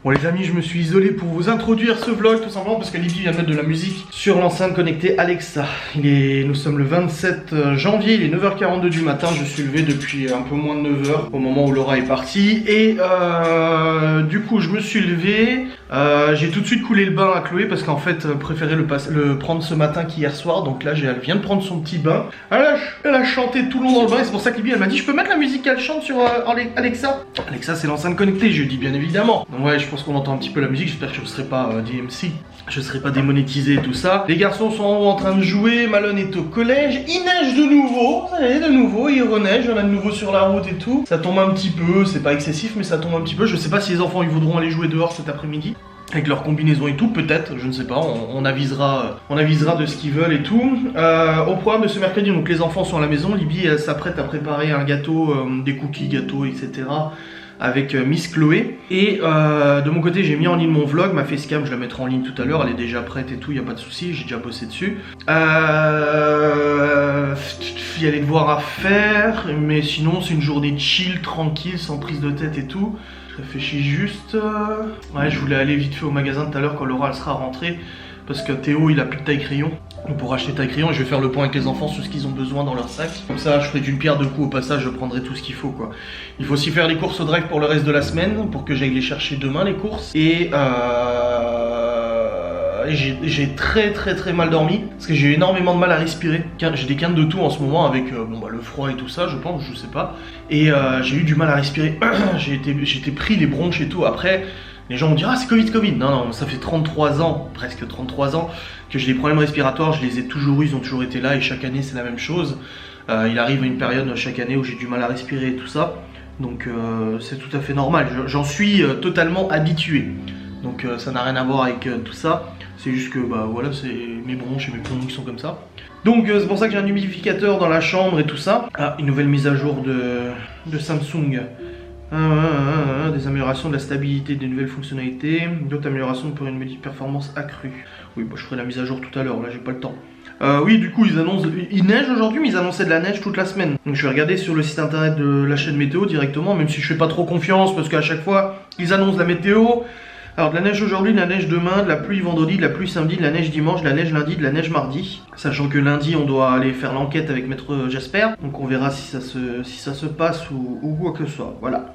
Bon les amis, je me suis isolé pour vous introduire ce vlog tout simplement parce que Libby vient de mettre de la musique sur l'enceinte connectée Alexa. Nous sommes le 27 janvier, il est 9h42 du matin, je suis levé depuis un peu moins de 9h au moment où Laura est partie. Et du coup je me suis levé, j'ai tout de suite coulé le bain à Chloé parce qu'en fait préférait le prendre ce matin qu'hier soir. Donc là elle vient de prendre son petit bain, elle a chanté tout le long dans le bain et c'est pour ça que Libby elle m'a dit je peux mettre la musique qu'elle chante sur Alexa. Alexa c'est l'enceinte connectée, je lui dis bien évidemment. Donc ouais, je pense qu'on entend un petit peu la musique, j'espère que je ne serai pas DMC, je ne serai pas démonétisé et tout ça. Les garçons sont en haut en train de jouer, Malone est au collège, il neige de nouveau, ça y est de nouveau, il reneige, on a de nouveau sur la route et tout. Ça tombe un petit peu, c'est pas excessif mais ça tombe un petit peu, je sais pas si les enfants ils voudront aller jouer dehors cet après-midi. Avec leur combinaison et tout, peut-être, je ne sais pas, on avisera de ce qu'ils veulent et tout. Au programme de ce mercredi, donc les enfants sont à la maison, Libby s'apprête à préparer un gâteau, des cookies, gâteaux, etc. avec Miss Chloé. Et de mon côté, j'ai mis en ligne mon vlog, ma facecam, je la mettrai en ligne tout à l'heure, elle est déjà prête et tout, il n'y a pas de souci, j'ai déjà bossé dessus. Il y a les devoirs à faire, mais sinon c'est une journée chill, tranquille, sans prise de tête et tout. Je réfléchis juste. Ouais, je voulais aller vite fait au magasin tout à l'heure quand Laura elle sera rentrée. Parce que Théo il a plus de taille crayon. Donc pour acheter taille crayon, je vais faire le point avec les enfants sur ce qu'ils ont besoin dans leur sac. Comme ça, je ferai d'une pierre deux coups au passage, je prendrai tout ce qu'il faut quoi. Il faut aussi faire les courses au drive pour le reste de la semaine. Pour que j'aille les chercher demain les courses. Et j'ai très mal dormi parce que j'ai eu énormément de mal à respirer. J'ai des quintes de toux en ce moment avec le froid et tout ça, je pense, je sais pas. Et j'ai eu du mal à respirer. J'étais pris les bronches et tout. Après, les gens vont dire ah c'est Covid. Non, ça fait 33 ans, presque 33 ans que j'ai des problèmes respiratoires. Je les ai toujours eu, ils ont toujours été là et chaque année c'est la même chose. Il arrive une période chaque année où j'ai du mal à respirer et tout ça. Donc c'est tout à fait normal. J'en suis totalement habitué. Donc ça n'a rien à voir avec tout ça. C'est juste que voilà, c'est mes bronches et mes poumons qui sont comme ça. Donc c'est pour ça que j'ai un humidificateur dans la chambre et tout ça. Ah, une nouvelle mise à jour de Samsung. Des améliorations de la stabilité, des nouvelles fonctionnalités, d'autres améliorations pour une performance accrue. Oui, je ferai la mise à jour tout à l'heure, là j'ai pas le temps. Oui, du coup ils annoncent, il neige aujourd'hui mais ils annonçaient de la neige toute la semaine. Donc je vais regarder sur le site internet de la chaîne météo directement, même si je fais pas trop confiance parce qu'à chaque fois ils annoncent la météo. Alors de la neige aujourd'hui, de la neige demain, de la pluie vendredi, de la pluie samedi, de la neige dimanche, de la neige lundi, de la neige mardi. Sachant que lundi on doit aller faire l'enquête avec maître Jasper. Donc on verra si ça se passe ou quoi que ce soit. Voilà.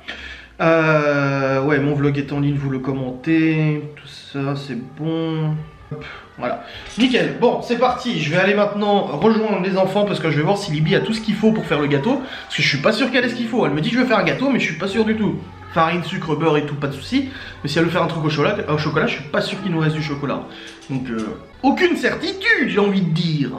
Ouais, mon vlog est en ligne, vous le commentez. Tout ça c'est bon. Hop, voilà. Nickel. Bon, c'est parti. Je vais aller maintenant rejoindre les enfants parce que je vais voir si Libby a tout ce qu'il faut pour faire le gâteau. Parce que je suis pas sûr qu'elle ait ce qu'il faut. Elle me dit je veux faire un gâteau mais je suis pas sûr du tout. Farine, sucre, beurre et tout, pas de soucis. Mais si elle veut faire un truc au chocolat, je suis pas sûr qu'il nous reste du chocolat. Donc, aucune certitude, j'ai envie de dire.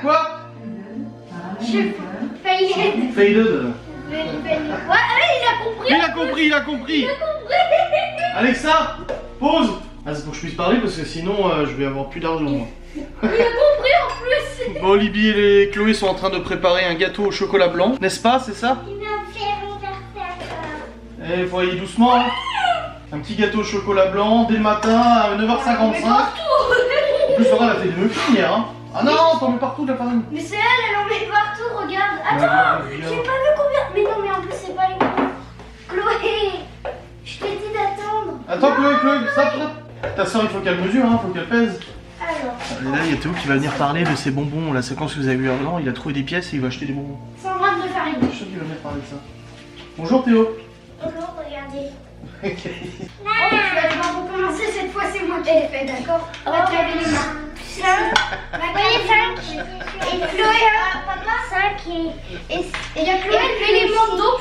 Quoi? Faded. Ouais, il a compris. Alexa, pause. Ah, c'est pour que je puisse parler parce que sinon je vais avoir plus d'argent moi. Il a compris en plus. Bon, Libby et Chloé sont en train de préparer un gâteau au chocolat blanc, n'est-ce pas, c'est ça? Il m'a fait Eh, faut aller doucement. Hein. Un petit gâteau au chocolat blanc dès le matin à 9h55. En plus, Laura elle a fait des muffins hier. Hein. Ah non, t'en mets partout de la farine. Mais c'est elle en met partout, regarde. Attends, j'ai pas vu combien. Mais non, mais en plus, c'est pas les bons. Chloé, je t'ai dit d'attendre. Attends, Chloé, ça. Ta soeur, il faut qu'elle mesure, hein, faut qu'elle pèse. Alors. Là, il y a Théo qui va venir parler de ses bonbons. La séquence que vous avez vue avant, il a trouvé des pièces et il va acheter des bonbons. 100 grammes de farine. Je suis sûr qu'il va venir parler de ça. Bonjour Théo. Bonjour, regardez. Oh, tu vas devoir recommencer cette fois, c'est moi qui l'ai fait, d'accord? On va te laver les mains. 5. Chloé, papa 5 et il y a Chloé l'élément d'eau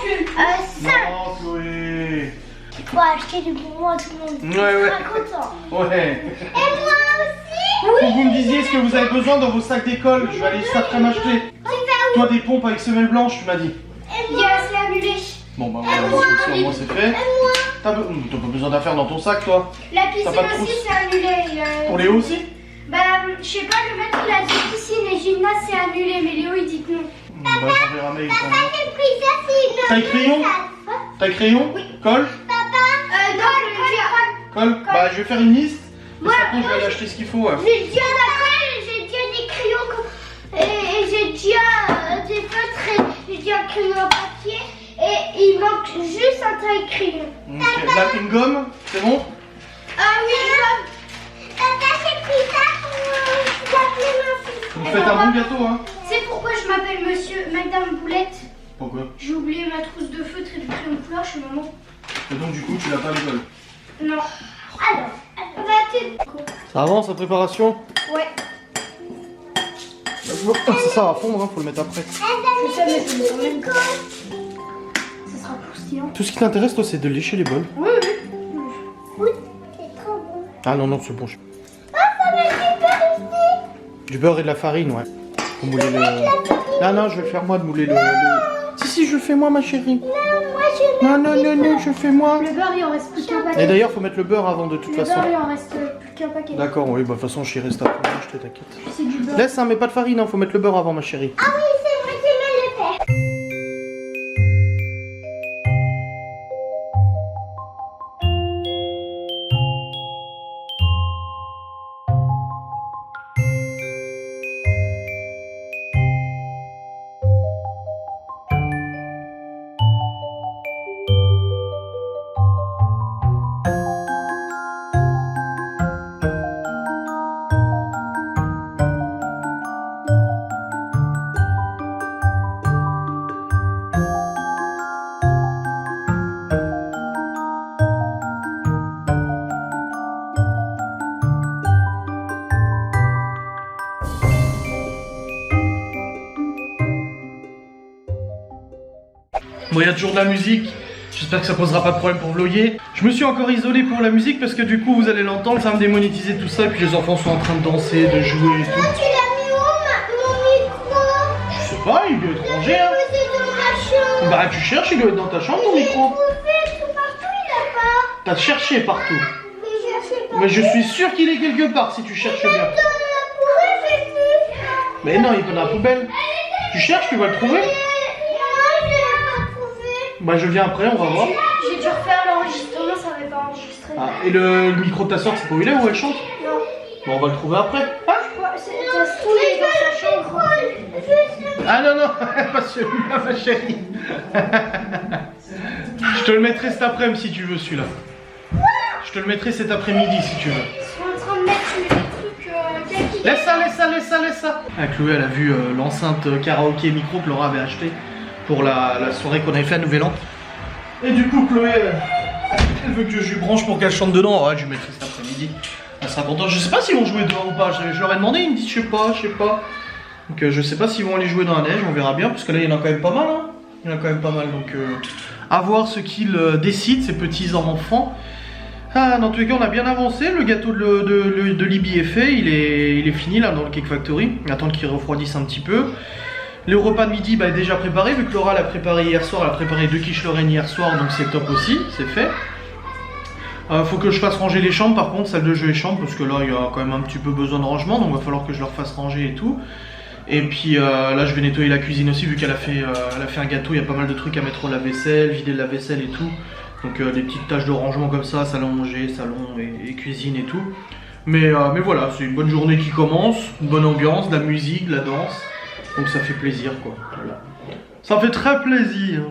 5. Non, Chloé. Il faut acheter du bonbon à tout le monde. Ouais, ouais. Très content. Ouais. Et moi aussi. Faut que vous me disiez ce que vous avez besoin dans vos sacs d'école. Je vais aller cet après-midi acheter. Toi, des pompes avec semelles blanches, tu m'as dit. Et moi, c'est annulé. Bon, bah voilà, au moins c'est fait. T'as pas besoin d'affaires dans ton sac, toi? La piscine pas de aussi, trousse? c'est annulé. Pour Léo aussi? Bah, je sais pas, le maître il a dit piscine et gymnase c'est annulé, mais Léo il dit que non. Bah, j'enverrai un mail. j'ai pris ça, c'est T'as le crayon? T'as le crayon? Colle? Non, Colle? Bah, je vais faire une liste. Et après, je vais aller acheter ce qu'il faut. Ouais. j'ai déjà des crayons et j'ai déjà des feutres et j'ai déjà un crayon à papier et il manque juste un taille crayon. Ok. Là, une gomme, c'est bon? Ah oui, papa, j'ai pris ça pour appeler ma fille. Vous faites un bon gâteau, hein? C'est pourquoi je m'appelle Madame Boulette. Pourquoi? J'ai oublié ma trousse de feutre et du crayon de couleur chez maman. Et donc, du coup, tu l'as pas à l'école? Non. Alors, vas-tu... Ça avance la préparation? Ouais. Ça va fondre, hein, faut le mettre après. Je sais, mais je mets quand même que... Ça sera croustillant. Tout ce qui t'intéresse, toi, c'est de lécher les bols. Oui, oui. Oui, c'est trop bon. Ah non, non, c'est bon. Ah, ça va super ici. Du beurre et de la farine, ouais. Faut mouler le... Ah non, je vais le faire moi de mouler le... Si, je le fais moi, ma chérie. Non, moi je Non, non, non, non, je fais moi. Le beurre, il en reste plus qu'un paquet. Et d'ailleurs, faut mettre le beurre avant de toute Le façon. beurre, il en reste plus qu'un paquet. D'accord, oui, bah de toute façon, je reste après, je t'inquiète. C'est du beurre. Laisse, hein, mais pas de farine, hein, faut mettre le beurre avant, ma chérie. Ah oui, c'est moi qui vais le faire. Bon, il y a toujours de la musique. J'espère que ça posera pas de problème pour vlogger. Je me suis encore isolé pour la musique parce que du coup, vous allez l'entendre, ça va me démonétiser tout ça. Et puis les enfants sont en train de danser, de jouer et tout. Tu l'as mis où, mon micro? Je sais pas, il doit être rangé, hein. C'est dans ma chambre. Bah, tu cherches, il doit être dans ta chambre, ton micro. Tout partout, il a pas. T'as cherché partout. Mais je sais pas. Mais je suis sûr qu'il est quelque part si tu cherches bien. Dans la poubelle, j'ai vu. Mais non, il est pas dans la poubelle. Tu cherches, tu vas le trouver. Non, je l'ai pas trouvé. Bah, je viens après, on va voir. J'ai dû refaire l'enregistrement, ça n'avait pas enregistré. Ah, et le micro de ta soeur, c'est pas où il est, où elle chante? Non. Bon, on va le trouver après. Hein? Ça se trouve, il est dans sa chambre. Ah non, non, pas celui-là, ma chérie. Je te le mettrai cet après-midi si tu veux, celui-là. Je te le mettrai cet après-midi si tu veux. Ils sont en train de mettre les trucs. Laisse ça, laisse ça, laisse ça, laisse ça. Ah, Chloé, elle a vu l'enceinte karaoké micro que Laura avait acheté pour la soirée qu'on avait fait à Nouvel An. Et du coup, Chloé, elle veut que je lui branche pour qu'elle chante dedans. Ouais, je lui mettrai cet après-midi. Elle sera contente. Je sais pas s'ils vont jouer dehors ou pas. Je leur ai demandé, ils me disent je sais pas, je sais pas. Donc je sais pas s'ils vont aller jouer dans la neige, on verra bien, parce que là il y en a quand même pas mal. Hein. Il y en a quand même pas mal, donc à voir ce qu'ils décident, ces petits enfants. Ah, dans tous les cas, on a bien avancé. Le gâteau de Libye est fait, il est fini là dans le Cake Factory. On attend qu'il refroidisse un petit peu. Le repas de midi est déjà préparé, vu que Laura l'a préparé hier soir, elle a préparé 2 quiches Lorraine hier soir, donc c'est top aussi, c'est fait. Faut que je fasse ranger les chambres par contre, salle de jeu et chambre, parce que là il y a quand même un petit peu besoin de rangement, donc il va falloir que je leur fasse ranger et tout. Et puis là je vais nettoyer la cuisine aussi, vu qu'elle a fait un gâteau, il y a pas mal de trucs à mettre au lave-vaisselle, vider le lave-vaisselle et tout. Donc des petites tâches de rangement comme ça, salon manger, salon et cuisine et tout. Mais voilà, c'est une bonne journée qui commence, une bonne ambiance, de la musique, de la danse. Donc ça fait plaisir quoi. Voilà. Ça fait très plaisir.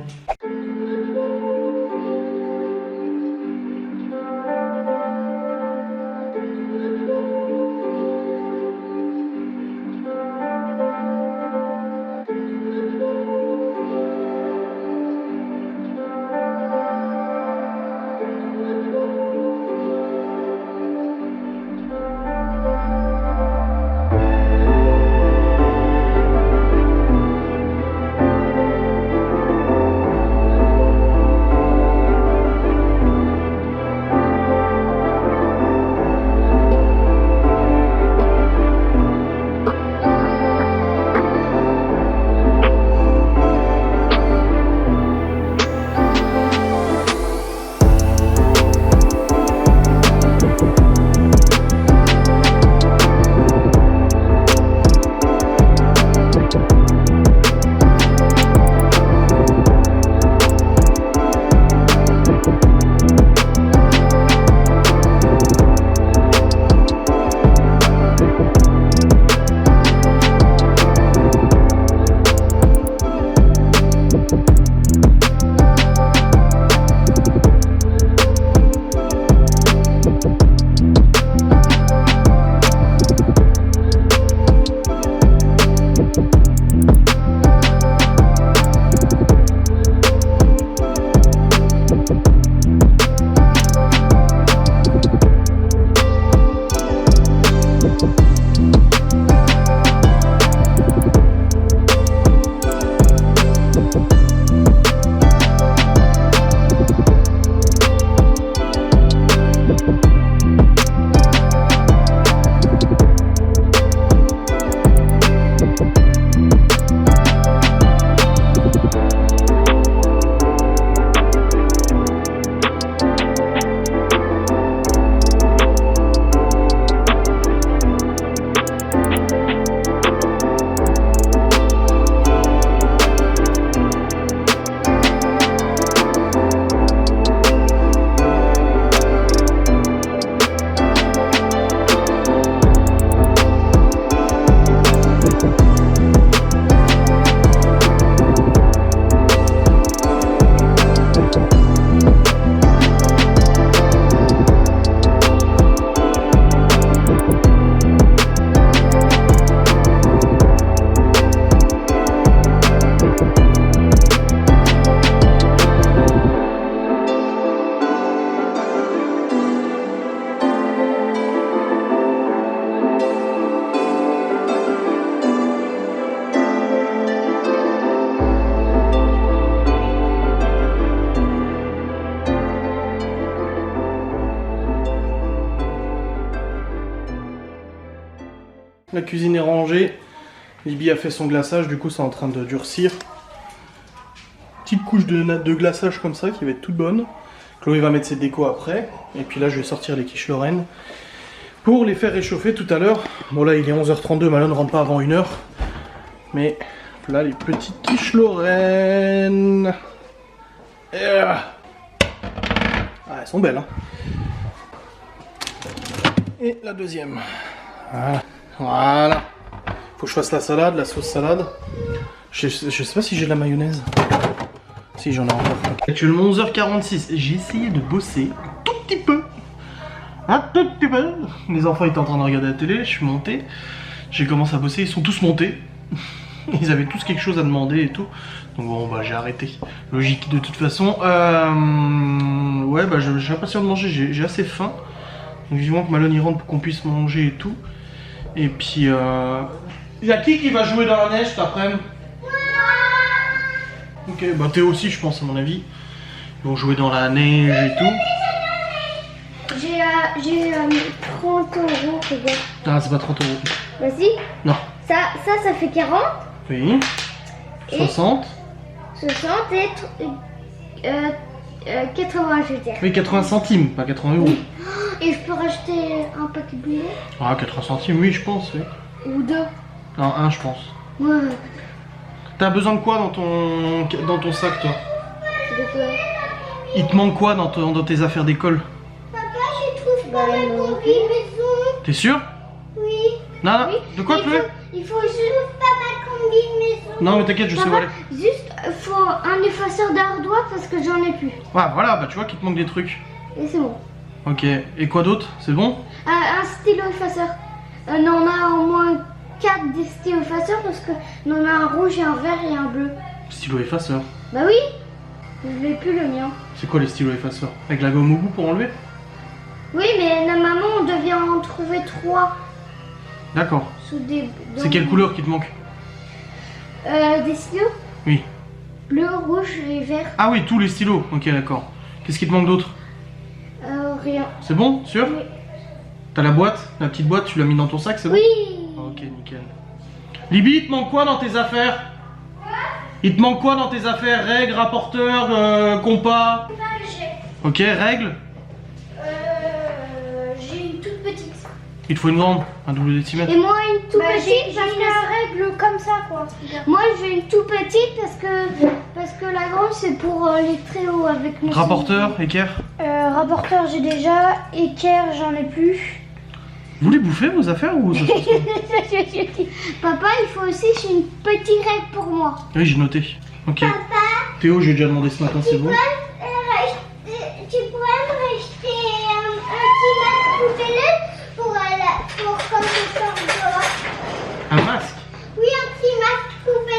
La cuisine est rangée. Libby a fait son glaçage, du coup c'est en train de durcir. Petite couche de glaçage comme ça qui va être toute bonne. Chloé va mettre ses décos après. Et puis là je vais sortir les quiches Lorraine pour les faire réchauffer tout à l'heure. Bon là il est 11h32, Malone ne rentre pas avant 1h. Mais là les petites quiches Lorraine. Ah, elles sont belles hein. Et la deuxième. Voilà. Voilà. Faut que je fasse la salade, la sauce salade. Je sais pas si j'ai de la mayonnaise. Si j'en ai encore. Actuellement 11h46. J'ai essayé de bosser un tout petit peu. Un tout petit peu. Les enfants étaient en train de regarder la télé. Je suis monté. J'ai commencé à bosser. Ils sont tous montés. Ils avaient tous quelque chose à demander et tout. Donc bon bah j'ai arrêté. Logique de toute façon. Ouais bah j'ai impatient de manger. J'ai assez faim. Donc vivement que Malone y rentre pour qu'on puisse manger et tout. Et puis il y a qui va jouer dans la neige cet après-midi? Ok, bah Théo aussi je pense à mon avis. Ils vont jouer dans la neige et tout. J'ai 30 euros, regarde. Ah c'est pas 30 euros. Vas-y. Non. Ça fait 40. Oui. Et 60. 60 et 80 je veux dire. Oui 80 centimes, pas 80 euros. Et je peux racheter un paquet de billets? Ah 80 centimes oui je pense oui. Ou deux? Non un je pense. Ouais. T'as besoin de quoi dans ton sac toi? De quoi? Il te manque quoi dans tes affaires d'école? Papa, je trouve pas ma combi maison. T'es sûr? Oui. Non, non. Oui. De quoi Chloé? Il faut juste pas ma combi maison. Non mais t'inquiète je sais où aller. Juste faut un effaceur d'ardoise parce que j'en ai plus. Ah voilà bah tu vois qu'il te manque des trucs. Et c'est bon. Ok et quoi d'autre? C'est bon? Un stylo effaceur. On en a au moins 4 des stylos effaceurs parce que on en a un rouge et un vert et un bleu. Stylo effaceur. Bah oui. Je l'ai plus le mien. C'est quoi les stylos effaceurs? Avec la gomme au bout pour enlever? Oui mais normalement on devait en trouver 3 D'accord. sous des. C'est quelle couleur qui te manque? Des stylos. Oui. Bleu, rouge et vert. Ah oui tous les stylos. Ok d'accord. Qu'est-ce qui te manque d'autre? Rien. C'est bon? Sûr? Oui. T'as la boîte? La petite boîte tu l'as mis dans ton sac c'est bon? Oui. Ok nickel. Libby il te manque quoi dans tes affaires? Il te manque quoi dans tes affaires? Règles, rapporteur, compas? Ok, règles? J'ai une toute petite. Il te faut une grande, un double décimètre. Et moi une toute petite J'ai parce une que règle comme ça quoi. moi j'ai une toute petite parce que la grande c'est pour les très hauts avec mes Rapporteur, équerre? Rapporteur j'ai déjà, équerre j'en ai plus. Vous les bouffez vos affaires ou ça se passe pas? Papa, il faut aussi une petite règle pour moi. Oui, j'ai noté. Ok. Papa, Théo, j'ai déjà demandé ce matin, c'est bon? tu pourrais me racheter un petit masque poubelle pour quand je sors dehors. Un masque? Oui, un petit masque poubelle.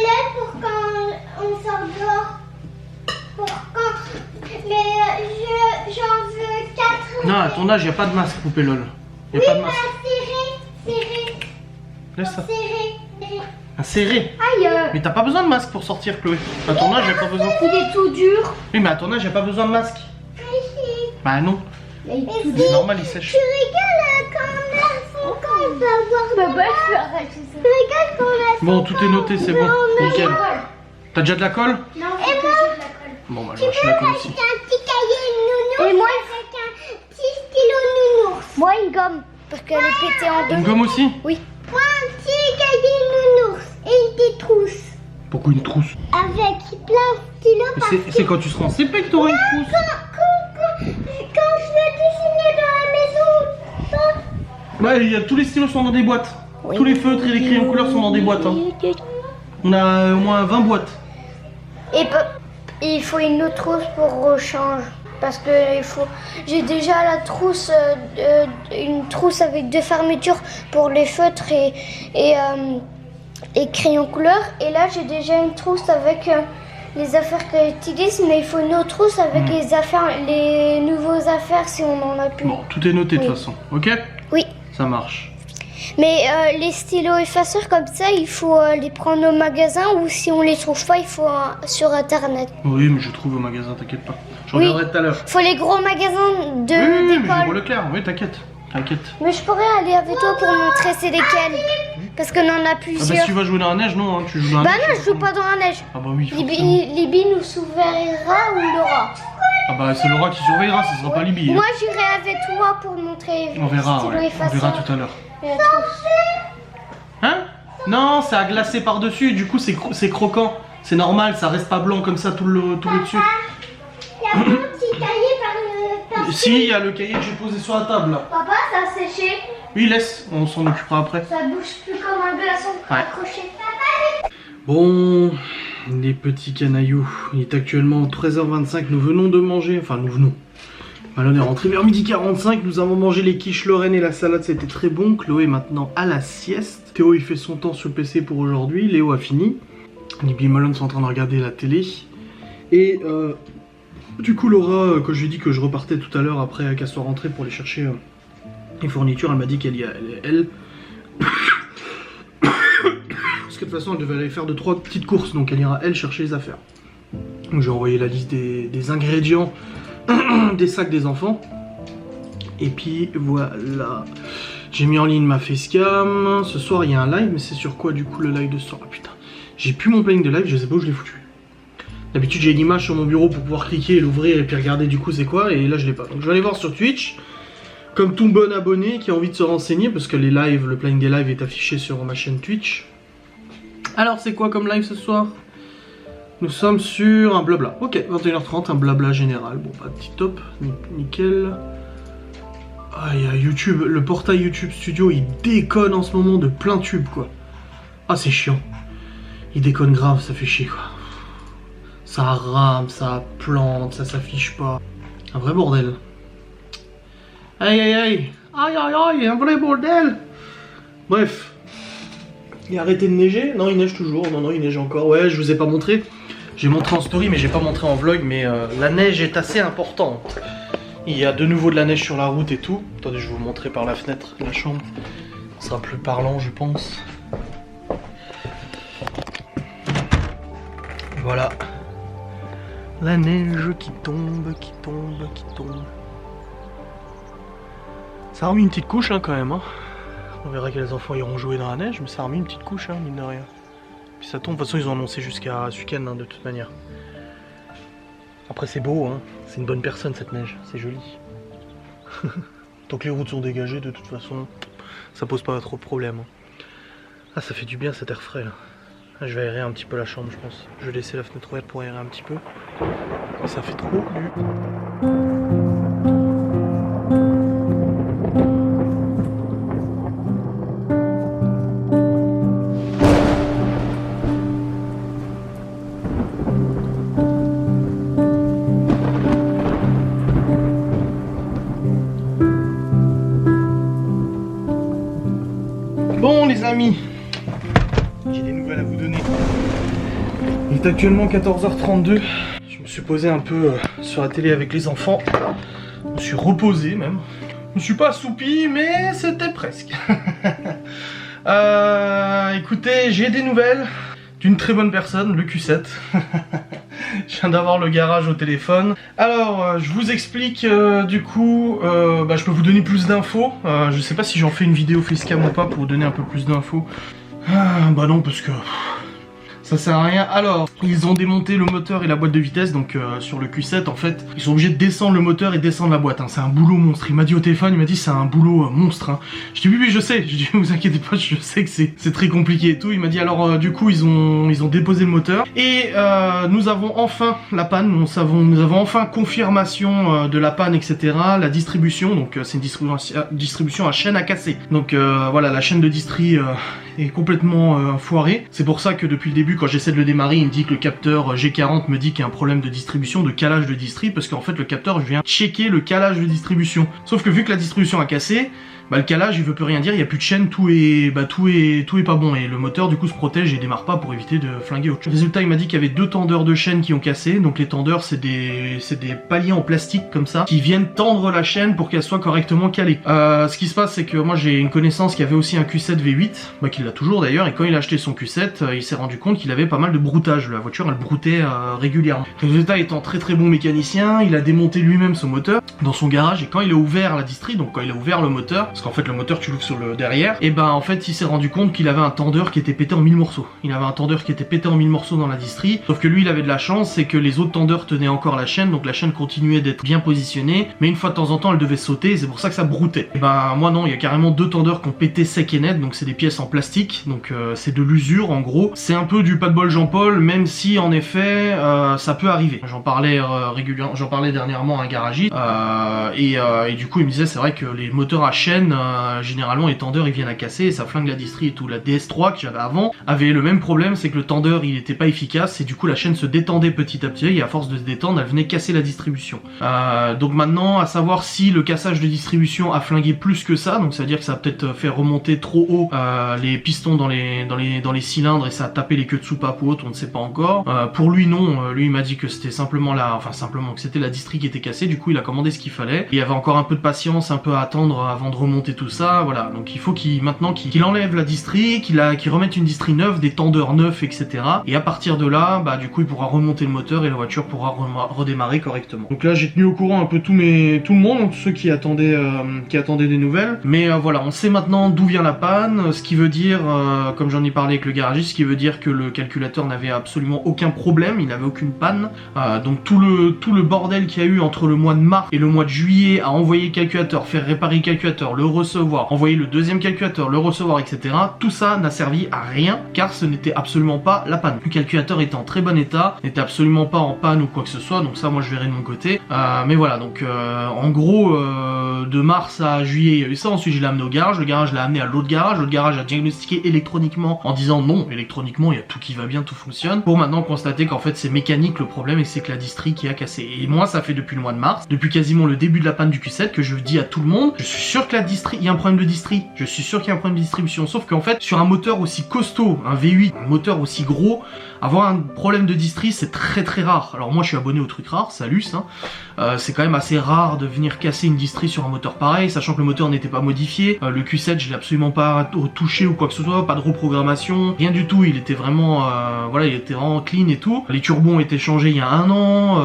Non, à ton âge, y a pas de masque, poupée lol. Y a pas de masque. Serré. Laisse ça. Serré. Un serré. Aïe. Mais t'as pas besoin de masque pour sortir, Chloé. À ton âge, y a pas besoin. Il est tout dur. Oui, mais à ton âge, y a pas besoin de masque. Bah non. Il est tout dur. C'est normal, il sèche. Tu rigoles quand on va voir. Papa, je peux arrêter ça. Tu rigoles quand on a. Bon, tout est noté, c'est bon. Nickel. T'as déjà de la colle? Non, et moi, Bon, bah, je vais acheter la colle aussi. un petit cahier nounours. Et moi, avec un petit stylo nounours. Moi, une gomme. Parce qu'elle est pétée en deux. Une gomme aussi? Oui. Moi, un petit cahier nounours. Et une petite trousse. Pourquoi une trousse? Avec plein de stylos. Parce que C'est quand tu seras en CP que t'auras une trousse. quand je veux dessiner dans la maison. Ouais, tous les stylos sont dans des boîtes. Oui. Tous les feutres et les crayons couleur sont dans des boîtes. Hein. On a au moins 20 boîtes. Et il faut une autre trousse pour rechange. Parce que j'ai déjà la trousse, une trousse avec 2 fermetures pour les feutres et crayons couleur. Et là, j'ai déjà une trousse avec les affaires que j'utilise, mais il faut une autre trousse avec les nouveaux affaires si on en a plus. Bon, tout est noté de toute Oui. façon, ok? Oui. Ça marche. Mais les stylos effaceurs comme ça, il faut les prendre au magasin ou si on les trouve pas, il faut sur internet. Oui, mais je trouve au magasin, t'inquiète pas. Je Oui. reviendrai tout à l'heure. Il faut les gros magasins Oui, mais je d'école. vois Leclerc. Oui, t'inquiète. T'inquiète. Mais je pourrais aller avec toi pour montrer c'est lesquels. Parce qu'on en a Ah bah plusieurs. si tu vas jouer dans la neige, non, hein, tu joues dans la Bah neige. non, je joue pas dans la neige. Ah bah oui, forcément. Libye nous surveillera ou Laura. Ah bah c'est Laura qui surveillera, ce sera pas Libye. Moi j'irai avec toi pour montrer On verra, stylo ouais. On effaceur. verra tout à l'heure. Et la trousse. Hein? Non, c'est à glacer par-dessus, du coup c'est croquant. C'est normal, ça reste pas blanc comme ça tout le dessus. Il y a un petit cahier par Si, il y a le cahier que j'ai posé sur la table là. Papa, ça a séché. Oui, laisse, on s'en occupera après. Ça bouge plus comme un glaçon accroché. Bon, les petits canailloux, il est actuellement 13h25, nous venons de manger, enfin nous venons. Malone est rentré vers 12h45, nous avons mangé les quiches Lorraine et la salade, c'était très bon. Chloé est maintenant à la sieste. Théo il fait son temps sur le PC pour aujourd'hui, Léo a fini. Libby et Malone sont en train de regarder la télé. Et du coup Laura, quand je lui ai dit que je repartais tout à l'heure après qu'elle soit rentrée pour aller chercher les fournitures, elle m'a dit qu'elle y allait elle. Parce que de toute façon elle devait aller faire 2-3 petites courses, donc elle ira elle chercher les affaires. Donc j'ai envoyé la liste des ingrédients des sacs des enfants. Et puis voilà. J'ai mis en ligne ma facecam. Ce soir il y a un live, mais c'est sur quoi du coup le live de ce soir? Ah putain, j'ai plus mon planning de live, je sais pas où je l'ai foutu. D'habitude j'ai une image sur mon bureau pour pouvoir cliquer et l'ouvrir et puis regarder du coup c'est quoi, et là je l'ai pas. Donc je vais aller voir sur Twitch. Comme tout bon abonné qui a envie de se renseigner, parce que les lives, le planning des lives est affiché sur ma chaîne Twitch. Alors c'est quoi comme live ce soir? Nous sommes sur un blabla. Ok, 21h30, un blabla général. Bon, pas petit top, nickel. Ah, il y a YouTube, le portail YouTube Studio, il déconne en ce moment de plein tube, quoi. Ah, c'est chiant. Il déconne grave, ça fait chier, quoi. Ça rame, ça plante, ça s'affiche pas. Un vrai bordel. Aïe, aïe, aïe. Aïe, aïe, aïe, un vrai bordel. Bref. Il a arrêté de neiger? Non, il neige toujours. Non, non, il neige encore. Ouais, je vous ai pas montré. J'ai montré en story, mais j'ai pas montré en vlog. Mais la neige est assez importante. Il y a de nouveau de la neige sur la route et tout. Attendez, je vais vous montrer par la fenêtre de la chambre. Ce sera plus parlant, je pense. Voilà. La neige qui tombe, qui tombe, qui tombe. Ça a remis une petite couche hein, quand même. Hein. On verra que les enfants iront jouer dans la neige, mais ça a remis une petite couche, hein, mine de rien. Puis ça tombe, de toute façon ils ont annoncé jusqu'à ce week-end hein, de toute manière. Après c'est beau, hein. C'est une bonne personne cette neige, c'est joli. Tant que les routes sont dégagées, de toute façon, ça pose pas trop de problème. Hein. Ah ça fait du bien cet air frais là. Ah, je vais aérer un petit peu la chambre je pense. Je vais laisser la fenêtre ouverte pour aérer un petit peu. Mais ça fait trop du... Bon les amis, j'ai des nouvelles à vous donner. Il est actuellement 14h32. Je me suis posé un peu sur la télé avec les enfants. me suis reposé même. Je me suis pas assoupi, mais c'était presque. Écoutez, j'ai des nouvelles d'une très bonne personne, le Q7. Je viens d'avoir le garage au téléphone. Alors, je vous explique, du coup, je peux vous donner plus d'infos. Je sais pas si j'en fais une vidéo facecam ou pas pour vous donner un peu plus d'infos. Bah non, parce que... ça sert à rien. Alors, ils ont démonté le moteur et la boîte de vitesse, donc sur le Q7, en fait, ils sont obligés de descendre le moteur et descendre la boîte. Hein. C'est un boulot monstre. Il m'a dit au téléphone, il m'a dit c'est un boulot monstre. Hein. Je dis oui, je sais. Je dis vous inquiétez pas, je sais que c'est très compliqué et tout. Il m'a dit alors du coup ils ont déposé le moteur et nous avons enfin la panne. Nous avons enfin confirmation de la panne, etc. La distribution, donc c'est une distribution à chaîne à casser. Donc voilà, la chaîne de distri est complètement foirée. C'est pour ça que depuis le début, quand j'essaie de le démarrer, il me dit que le capteur G40 me dit qu'il y a un problème de distribution, de calage de distri, parce qu'en fait le capteur, je viens checker le calage de distribution. Sauf que vu que la distribution a cassé, bah le calage il veut plus rien dire, il n'y a plus de chaîne, tout est pas bon et le moteur du coup se protège et démarre pas pour éviter de flinguer autre chose. Résultat, il m'a dit qu'il y avait 2 tendeurs de chaîne qui ont cassé, donc les tendeurs c'est des paliers en plastique comme ça qui viennent tendre la chaîne pour qu'elle soit correctement calée. Ce qui se passe c'est que moi j'ai une connaissance qui avait aussi un Q7 V8, bah qu'il l'a toujours d'ailleurs, et quand il a acheté son Q7, il s'est rendu compte qu'il avait pas mal de broutage, la voiture elle broutait régulièrement. Résultat, étant très bon mécanicien, il a démonté lui-même son moteur dans son garage et quand il a ouvert la distri, donc quand il a ouvert le moteur, parce qu'en fait le moteur tu l'ouvres sur le derrière, et ben en fait il s'est rendu compte qu'il avait un tendeur qui était pété en 1000 morceaux. Il avait un tendeur qui était pété en 1000 morceaux dans la distri, sauf que lui il avait de la chance, c'est que les autres tendeurs tenaient encore la chaîne, donc la chaîne continuait d'être bien positionnée, mais une fois de temps en temps elle devait sauter, et c'est pour ça que ça broutait. Et ben moi non, il y a carrément 2 tendeurs qui ont pété sec et net, donc c'est des pièces en plastique, donc c'est de l'usure en gros. C'est un peu du pas de bol Jean-Paul, même si en effet ça peut arriver. J'en parlais régulièrement, j'en parlais dernièrement à un garagiste, et du coup il me disait c'est vrai que les moteurs à chaîne généralement les tendeurs ils viennent à casser et ça flingue la distri et tout. La DS3 que j'avais avant avait le même problème, c'est que le tendeur il était pas efficace et du coup la chaîne se détendait petit à petit et à force de se détendre elle venait casser la distribution. Donc maintenant à savoir si le cassage de distribution a flingué plus que ça, donc ça veut dire que ça a peut-être fait remonter trop haut les pistons dans les cylindres et ça a tapé les queues de soupape ou autre, on ne sait pas encore. Pour lui non, lui il m'a dit que c'était simplement que c'était la distri qui était cassée, du coup il a commandé ce qu'il fallait. Il y avait encore un peu de patience, un peu à attendre avant de remonter tout ça, voilà. Donc il faut qu'il enlève la distri, qu'il remette une distri neuve, des tendeurs neufs, etc. Et à partir de là, bah du coup il pourra remonter le moteur et la voiture pourra redémarrer correctement. Donc là j'ai tenu au courant un peu tout le monde, tous ceux qui attendaient des nouvelles. Mais voilà, on sait maintenant d'où vient la panne, ce qui veut dire, comme j'en ai parlé avec le garagiste, ce qui veut dire que le calculateur n'avait absolument aucun problème, il n'avait aucune panne. Donc tout le bordel qu'il y a eu entre le mois de mars et le mois de juillet à envoyer le calculateur, faire réparer le calculateur, le recevoir, envoyer le deuxième calculateur, le recevoir, etc. Tout ça n'a servi à rien car ce n'était absolument pas la panne. Le calculateur était en très bon état, n'était absolument pas en panne ou quoi que ce soit, donc ça moi je verrai de mon côté. Mais voilà, donc en gros de mars à juillet il y a eu ça, ensuite je l'ai amené au garage, le garage l'a amené à l'autre garage a diagnostiqué électroniquement en disant non, électroniquement il y a tout qui va bien, tout fonctionne, pour maintenant constater qu'en fait c'est mécanique le problème et c'est que la distri qui a cassé. Et moi ça fait depuis le mois de mars, depuis quasiment le début de la panne du Q7 que je dis à tout le monde, je suis sûr que la distri, il y a un problème de distri, je suis sûr qu'il y a un problème de distribution, sauf qu'en fait sur un moteur aussi costaud, un V8, un moteur aussi gros, avoir un problème de distri c'est très rare. Alors moi je suis abonné au truc rare, c'est Alus, hein. C'est quand même assez rare de venir casser une distri sur un moteur pareil, sachant que le moteur n'était pas modifié. Le Q7 je l'ai absolument pas touché ou quoi que ce soit, pas de reprogrammation, rien du tout, il était vraiment voilà, il était vraiment clean et tout. Les turbos ont été changés il y a 1 an,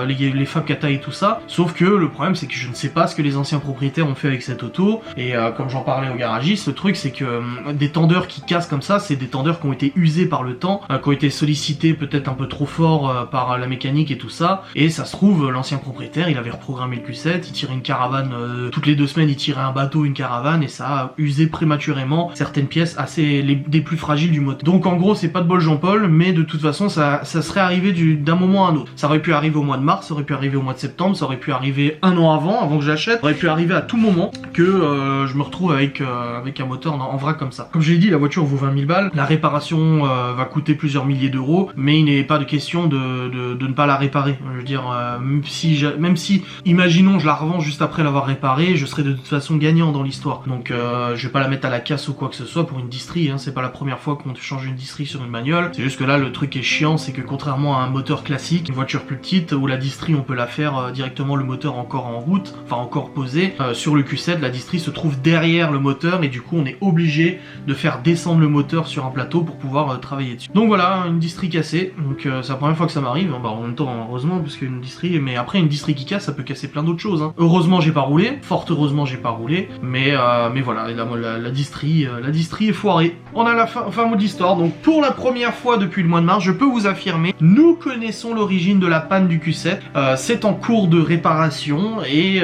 les Fab Kata et tout ça, sauf que le problème c'est que je ne sais pas ce que les anciens propriétaires ont fait avec cette auto, et comme j'en parlais au garagiste, le truc c'est que des tendeurs qui cassent comme ça, c'est des tendeurs qui ont été usés par le temps, qui ont été sollicités peut-être un peu trop fort par la mécanique et tout ça, et ça se trouve l'ancien propriétaire il avait reprogrammé le Q7, il tirait une caravane toutes les 2 semaines, il tirait un bateau, une caravane, et ça a usé prématurément certaines pièces des plus fragiles du moteur. Donc en gros c'est pas de bol Jean-Paul, mais de toute façon ça serait arrivé d'un moment à un autre. Ça aurait pu arriver au mois de mars, ça aurait pu arriver au mois de septembre, ça aurait pu arriver 1 an avant que j'achète, ça aurait pu arriver à tout moment que je me retrouve avec un moteur en vrac comme ça. Comme je l'ai dit, la voiture vaut 20 000 balles, la réparation va coûter plusieurs milliers d'euros, mais il n'est pas de question de ne pas la réparer. Je veux dire, même si, imaginons, je la revends juste après l'avoir réparée, je serai de toute façon gagnant dans l'histoire. Donc je vais pas la mettre à la casse ou quoi que ce soit pour une distrie, hein. C'est pas la première fois qu'on change une distrie sur une bagnole. C'est juste que là, le truc qui est chiant, c'est que contrairement à un moteur classique, une voiture plus petite, où la distrie on peut la faire directement le moteur encore en route, enfin encore posé, sur le Q7, la distrie se trouve derrière le moteur et du coup on est obligé de faire descendre le moteur sur un plateau pour pouvoir travailler dessus. Donc voilà, une distrie cassée, donc c'est la première fois que ça m'arrive, bah, en même temps heureusement parce qu'une distrie, mais après une distrie qui casse ça peut casser plein d'autres choses, hein. Heureusement j'ai pas roulé, fort heureusement j'ai pas roulé, mais voilà, la distrie est foirée. On a la fin mot d'histoire, donc pour la première fois depuis le mois de mars, je peux vous affirmer, nous connaissons l'origine de la panne du Q7, c'est en cours de réparation et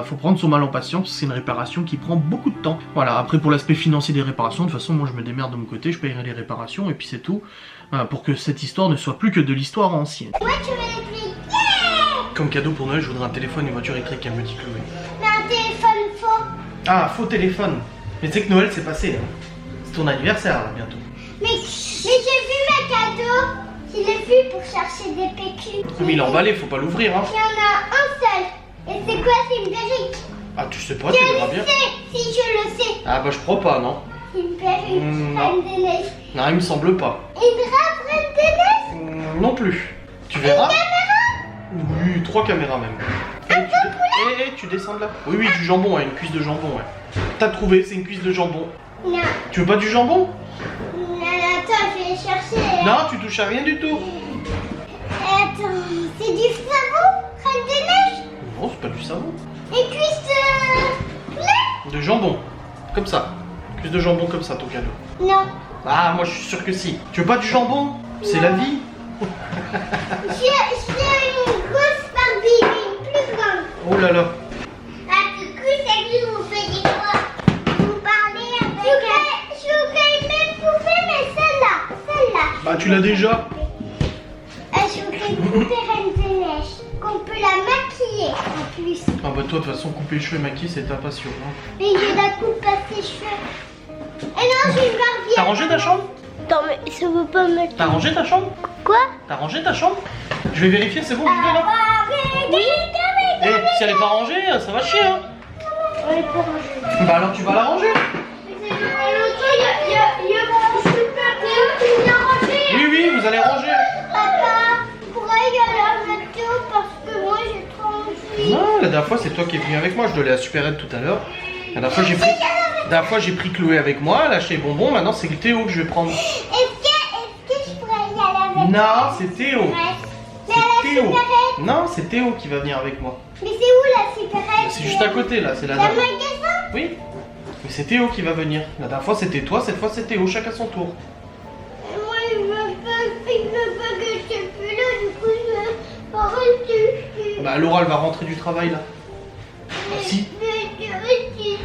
faut prendre son mal en patience, c'est une réparation qui prend beaucoup de temps. Voilà, après pour l'aspect financier des réparations, de toute façon moi je me démerde de mon côté, je payerai les réparations et puis c'est tout, pour que cette histoire ne soit plus que de l'histoire ancienne. Ouais, tu veux les plier. Comme cadeau pour Noël, je voudrais un téléphone et une voiture électrique, elle me dit Chloé. Mais un téléphone faux. Ah, faux téléphone. Mais tu sais que Noël c'est passé, hein. C'est ton anniversaire là bientôt. Mais j'ai vu mes cadeaux. Je l'ai vu pour chercher des PQ. Mais il est emballé, faut pas l'ouvrir, hein. Il y en a un seul. Et c'est quoi? C'est une perruque. Ah, tu sais pas, tu verras bien. Je le sais, si je le sais. Ah bah je crois pas, non. C'est une perruque, Non. Reine des Neiges. Non, il me semble pas. Une grappe Reine des Neiges. Non plus. Tu verras. Oui, 3 caméras même. Tu descends de là. Oui, du jambon, ouais, une cuisse de jambon, ouais. T'as trouvé, c'est une cuisse de jambon. Non. Tu veux pas du jambon? Non, attends, je vais chercher. Non, tu touches à rien du tout. Attends, c'est du savon, Reine des Neiges. Non, c'est pas du savon. Et cuisse de poulet. De jambon. Comme ça. Cuisse de jambon comme ça, ton cadeau. Non. Ah, moi je suis sûr que si. Tu veux pas du jambon? C'est la vie. J'ai une grosse Barbie, mais une plus grande. Oh là là. Ah, du coup, c'est lui, vous faites quoi? Vous parlez avec... Je voudrais une même poupée, mais celle-là. Bah tu l'as déjà. Je voudrais une poupée Reine des Neiges, qu'on peut la maquiller en plus. Ah bah toi de toute façon couper les cheveux et maquiller c'est ta passion, hein. Mais j'ai la coupe à ses cheveux. Et non, j'ai une Barbie. T'as rangé ta chambre? Attends, mais ça veut pas me... T'as rangé ta chambre? Quoi? T'as rangé ta chambre? Je vais vérifier, c'est bon, j'y vais là. Oui. Eh, si elle est pas rangée, ça va chier, hein. On est pas rangé. Bah alors tu vas la ranger. Il y a mon super qui vient ranger. Oui, vous allez ranger. Papa, pourquoi il y a la météo? Parce que moi j'ai trop envie. Non, la dernière fois c'est toi qui es venu avec moi, je dois aller à la Super Ed tout à l'heure. La dernière fois j'ai pris Chloé avec moi, elle a acheté les bonbons, maintenant c'est le Théo que je vais prendre. Est-ce que je pourrais y aller avec Non, toi? c'est Théo. Mais à la C'est Théo. supérette. Non, c'est Théo qui va venir avec moi. Mais c'est où la supérette? C'est juste à côté là, c'est la La dernière. magasin? Oui, mais c'est Théo qui va venir. La dernière fois c'était toi, cette fois c'est Théo, chacun son tour. Moi il veut pas que je sois plus là, du coup je vais pas rester. Bah Laura elle va rentrer du travail là. Si. Mais je reste ici.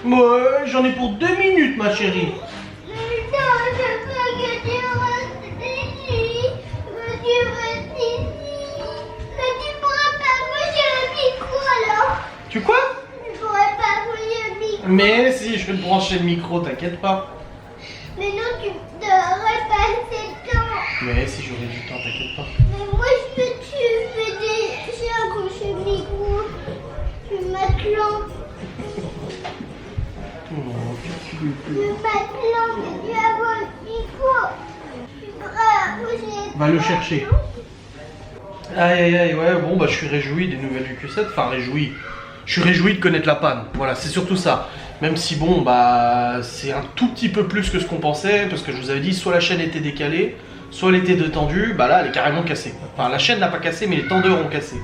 Ouais, j'en ai pour 2 minutes ma chérie. Non, je veux pas que tu restes ici. Que tu restes ici. Mais tu pourras pas bouger le micro alors. Tu quoi? Je pourrais pas bouger le micro. Mais si, je vais te brancher le micro, t'inquiète pas. Mais non, tu devrais passer le temps. Mais si j'aurai du temps, t'inquiète pas. Mais moi je peux tu fais déjà accrocher le micro. Je m'attends. Oh, qu'est-ce que tu veux plus? Je m'attends, mais tu as mon micro. Tu pourras accrocher. Va le chercher. Aïe, ouais, bon bah je suis réjoui des nouvelles du Q7, enfin réjoui. Je suis réjoui de connaître la panne, voilà, c'est surtout ça. Même si bon, bah c'est un tout petit peu plus que ce qu'on pensait, parce que je vous avais dit, soit la chaîne était décalée, soit elle était détendue, bah là elle est carrément cassée. Enfin la chaîne n'a pas cassé, mais les tendeurs ont cassé.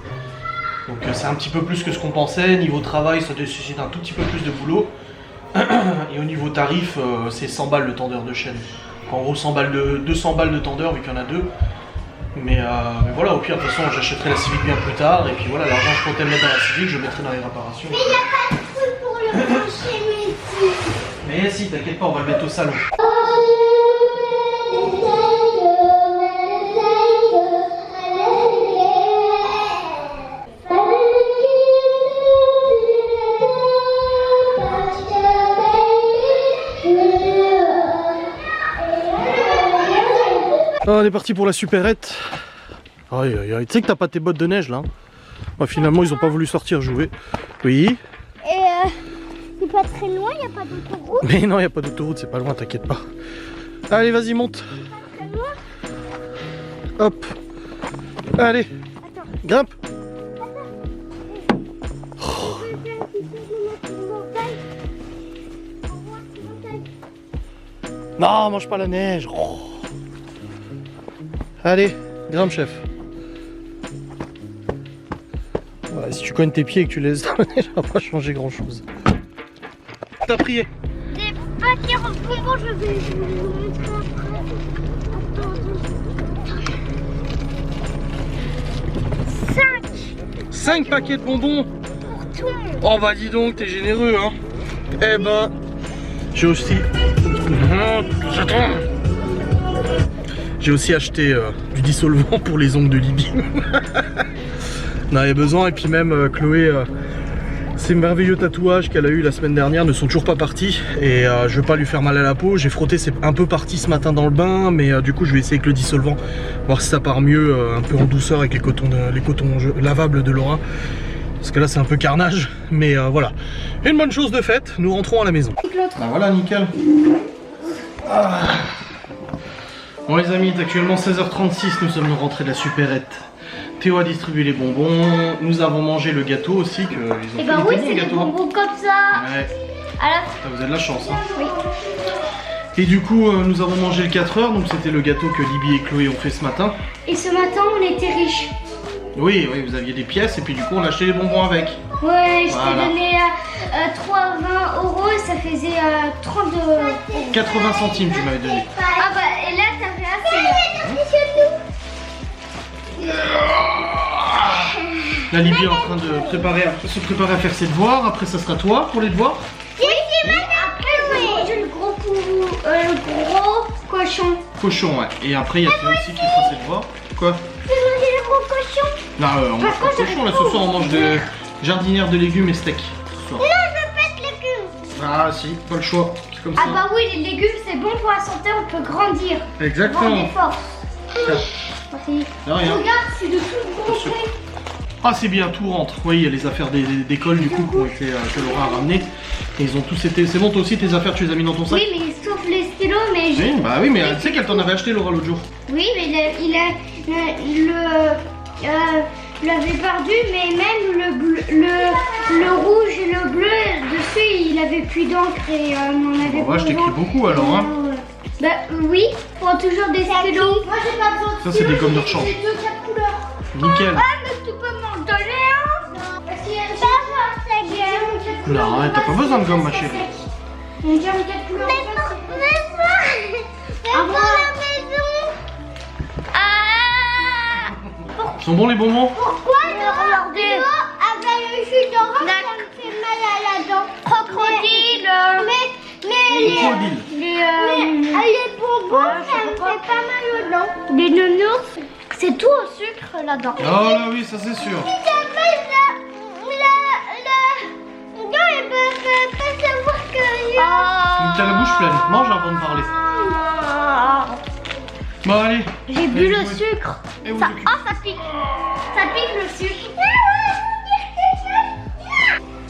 Donc c'est un petit peu plus que ce qu'on pensait, niveau travail ça nécessite un tout petit peu plus de boulot. Et au niveau tarif, c'est 100 balles le tendeur de chaîne. En gros 200 balles de tendeur vu qu'il y en a deux. Mais voilà, au pire, de toute façon, j'achèterai la Civic bien plus tard. Et puis voilà, l'argent, je comptais le mettre dans la Civic, je le mettrai dans les réparations. Mais il n'y a pas de truc pour le brancher, mais Mais si, t'inquiète pas, on va le mettre au salon. On est parti pour la supérette. Aïe aïe aïe, tu sais que t'as pas tes bottes de neige là hein. Ouais, finalement ils ont pas voulu sortir jouer. Oui. Et c'est pas très loin, il n'y a pas d'autoroute. Mais non, il n'y a pas d'autoroute, c'est pas loin, t'inquiète pas. Allez, vas-y, monte. Très loin. Hop. Allez. Attends. Grimpe. Non, mange pas la neige. Oh. Allez, grimpe, chef. Ouais, si tu cognes tes pieds et que tu laisses dans la neige, ça va pas changer grand chose. T'as prié. Des paquets en bonbons, je vais vous montrer après. 5 paquets de bonbons. Pour tout le monde. Oh bah dis donc, t'es généreux hein. Eh ben, j'ai aussi... J'ai aussi acheté du dissolvant pour les ongles de Libye. On en avait besoin et puis même Chloé, ces merveilleux tatouages qu'elle a eu la semaine dernière ne sont toujours pas partis. Et je veux pas lui faire mal à la peau, j'ai frotté, c'est un peu parti ce matin dans le bain. Mais du coup je vais essayer avec le dissolvant, voir si ça part mieux, un peu en douceur avec les cotons lavables de Laura. Parce que là c'est un peu carnage, mais voilà. Une bonne chose de faite, nous rentrons à la maison. Bah voilà, nickel. Ah. Bon les amis, il est actuellement 16h36, nous sommes rentrés de la supérette. Théo a distribué les bonbons, nous avons mangé le gâteau aussi, que ils ont Et fait bah oui, des c'est des gâteaux. bonbons comme ça. Ouais. Alors, Ah, vous avez de la chance. Hein. oui. Et du coup, nous avons mangé le 4h, donc c'était le gâteau que Libby et Chloé ont fait ce matin. Et ce matin, on était riches. Oui, oui, vous aviez des pièces et puis du coup on a acheté les bonbons avec. Ouais, je Voilà. t'ai donné 3,20 € et ça faisait 30 euros. 80 centimes tu m'avais donné. Ah bah, et là, t'avais assez. La Libby est en train de se préparer à faire ses devoirs, après ça sera toi pour les devoirs. Après, on va manger le gros cochon. Cochon, ouais. Et après il y a Théo aussi qui fera ses devoirs. Quoi? Je veux manger le gros cochon. Non, on mange pas de cochon là, ce soir on mange de jardinière de légumes et steak. Ce soir. Non, je veux pas de légumes. Ah si, pas le choix, c'est comme ça. Ah bah oui, les légumes, c'est bon pour la santé, on peut grandir. Avoir Exactement. des forces. Merci. De rien. Regarde, c'est de tout bon. Ah c'est bien, tout rentre. Oui, il y a les affaires d'école du coup qui ont été, que Laura a ramenées. Et ils ont tous été... C'est bon, toi aussi tes affaires tu les as mis dans ton sac? Oui, mais sauf les stylos, mais Oui, bah oui, mais tu sais qu'elle t'en avait acheté Laura l'autre jour. Oui, mais il l'avait perdu, mais même le rouge et le bleu dessus, il avait plus d'encre et on avait Bon, ouais, je t'écris beaucoup alors hein. Bah oui, prends toujours des stylos. Moi j'ai pas besoin de Ça c'est des gommes de rechange. J'ai 2-4 couleurs. Nickel. Ah, mais tu peux m'en donner un? Non, parce qu'il y a Non, ouais, t'as pas besoin de gomme ma chérie. On dirait 4 couleurs. Mais pas dans la maison. Ah. Ils sont bons les bonbons? Pourquoi le regarder avec le jus d'orange, ça me fait mal à la dent. Crocodile. Mais Crocodile. les bonbons, ça me fait pas mal aux dents. Les nounours, c'est tout au sucre là-dedans. Oh là oui, ça c'est sûr. Non, ils peuvent pas savoir que T'as la bouche pleine, mange avant de parler. Bon allez. J'ai bu le sucre. Et vous Ça, occupez. oh, ça pique. Ça pique le sucre.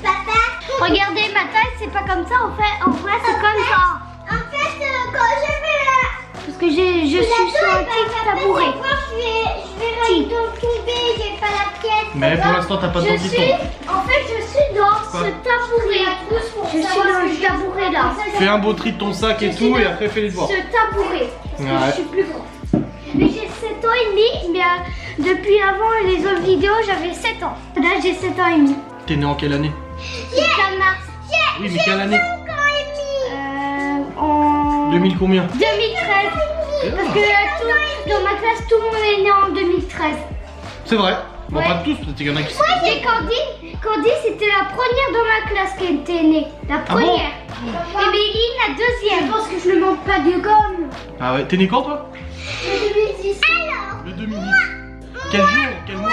Papa. Regardez, ma taille, c'est pas comme ça. En vrai, c'est comme ça. En fait, quand je vais là. Parce que je suis sur un petit tabouret. Je vais tomber, j'ai pas la pièce. Mais pour l'instant t'as pas de dents qui tombent. En fait, je suis dans Quoi? ce tabouret. Je suis dans le tabouret là. Fais un beau tri de ton sac et tout et après fais les devoirs. Ce tabouret. Parce que Ouais. je suis plus grande. Mais j'ai 7 ans et demi, mais depuis avant les autres vidéos, j'avais 7 ans. Là, j'ai 7 ans et demi. T'es né en quelle année? C'est en mars. Oui mais quelle année? En 2000 combien? 2013. Parce que dans ma classe, tout le monde est né en 2013. C'est vrai. Bon Ouais. pas tous, peut-être qu'il y en a qui Moi, j'ai Candy, c'était la première dans ma classe qui était née. La bon première. Et Méline, la deuxième. Je pense que je ne manque pas de gomme. Ah ouais, t'es né quand toi? 2010. Alors, Le 2010. Quel jour? Quel mois?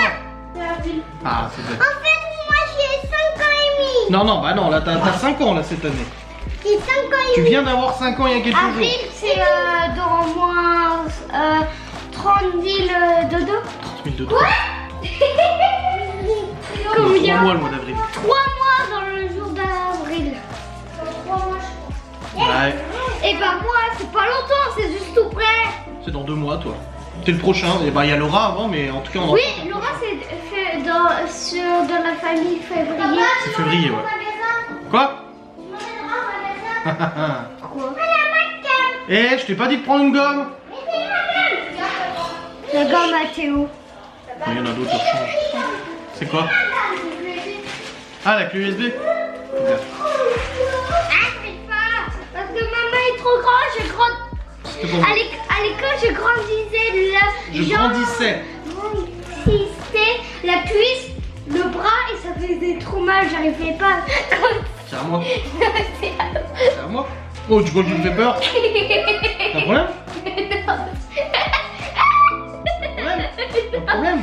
Ah c'est vrai. en fait, moi, j'ai 5 ans et demi. Non non, bah non, là t'as 5 ans là cette année. J'ai 5 ans et Tu demi. viens d'avoir 5 ans il y a quelques jours. Avril, c'est dans moins 30 000 dodo. 30 000 dodo. Combien? 3 mois le mois d'avril. 3 mois dans le jour d'avril. 3 mois, je crois. Ouais. Et bah moi, c'est pas longtemps, c'est juste tout près. C'est dans 2 mois, toi. T'es le prochain. Et bah, il y a Laura avant, mais en tout cas, on en Oui, Laura, c'est dans la famille février. C'est février, ouais. Quoi? Quoi? Eh, je t'ai pas dit de prendre une gomme. La gomme à Théo. Il y en a d'autres, je change. C'est quoi? Ah, la clé USB? Parce que maman est trop grande, C'était pour à l'école, je grandissais Je grandissais. la cuisse, le bras et ça faisait trop mal, j'arrivais pas. C'est à moi. C'est à moi. Oh, tu crois que tu me fais peur? T'as un problème? Pas de problème.